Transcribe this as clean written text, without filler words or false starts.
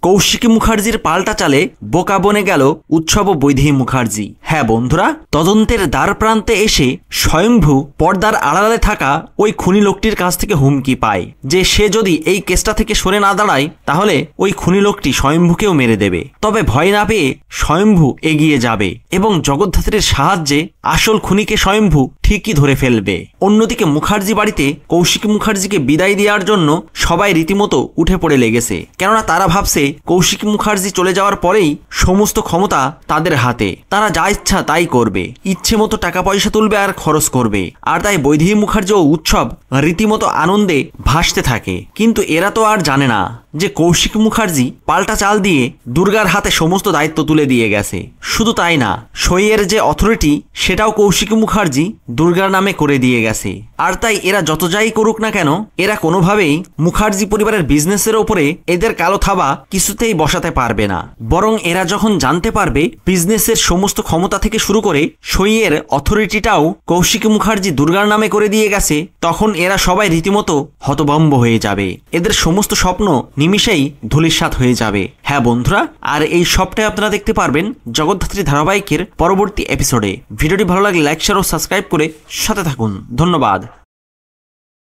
কৌশিকী মুখার্জির পাল্টা চালে বোকা বনে গেল উৎসব ও বৈদেহী মুখার্জি। হ্যাঁ বন্ধুরা, তদন্তের দ্বার প্রান্তে এসে স্বয়ংভু পর্দার আড়ালে থাকা ওই খুনি লোকটির কাছ থেকে হুমকি পায় যে সে যদি এই কেসটা থেকে সরে না দাঁড়ায় তাহলে ওই খুনি লোকটি স্বয়ংভুকেও মেরে দেবে। তবে ভয় না পেয়ে স্বয়ংভু এগিয়ে যাবে এবং জগদ্ধাত্রীর সাহায্যে আসল খুনিকে স্বয়ংভু ঠিকই ধরে ফেলবে। অন্যদিকে মুখার্জি বাড়িতে কৌশিকী মুখার্জিকে বিদায় দেওয়ার জন্য সবাই রীতিমতো উঠে পড়ে লেগেছে, কেননা তারা ভাবছে কৌশিকী মুখার্জি চলে যাওয়ার পরেই সমস্ত ক্ষমতা তাদের হাতে, তারা যা ইচ্ছা তাই করবে, ইচ্ছে মতো টাকা পয়সা তুলবে আর খরচ করবে। আর তাই বৈদেহী মুখার্জি ও উৎসব রীতিমতো আনন্দে ভাসতে থাকে। কিন্তু এরা তো আর জানে না যে কৌশিকী মুখার্জি পাল্টা চাল দিয়ে দুর্গার হাতে সমস্ত দায়িত্ব তুলে দিয়ে গেছে। শুধু তাই না, সইয়ের যে অথরিটি সেটাও কৌশিকী মুখার্জি দুর্গার নামে করে দিয়ে গেছে। আর তাই এরা যত যাই করুক না কেন, এরা কোনোভাবেই মুখার্জি পরিবারের বিজনেসের ওপরে এদের কালো থাবা কিছুতেই বসাতে পারবে না। বরং এরা যখন জানতে পারবে বিজনেসের সমস্ত ক্ষমতা থেকে শুরু করে সইয়ের অথরিটিটাও কৌশিকী মুখার্জি দুর্গার নামে করে দিয়ে গেছে, তখন এরা সবাই রীতিমতো হতভম্ব হয়ে যাবে। এদের সমস্ত স্বপ্ন নিমিষেই ধূলিসাৎ হয়ে যাবে। হ্যাঁ বন্ধুরা, আর এই সবটাই আপনারা দেখতে পারবেন জগদ্ধাত্রী ধারাবাহিকের পরবর্তী এপিসোডে। ভিডিওটি ভালো লাগলে লাইক, শেয়ার ও সাবস্ক্রাইব করে সাথে থাকুন। ধন্যবাদ।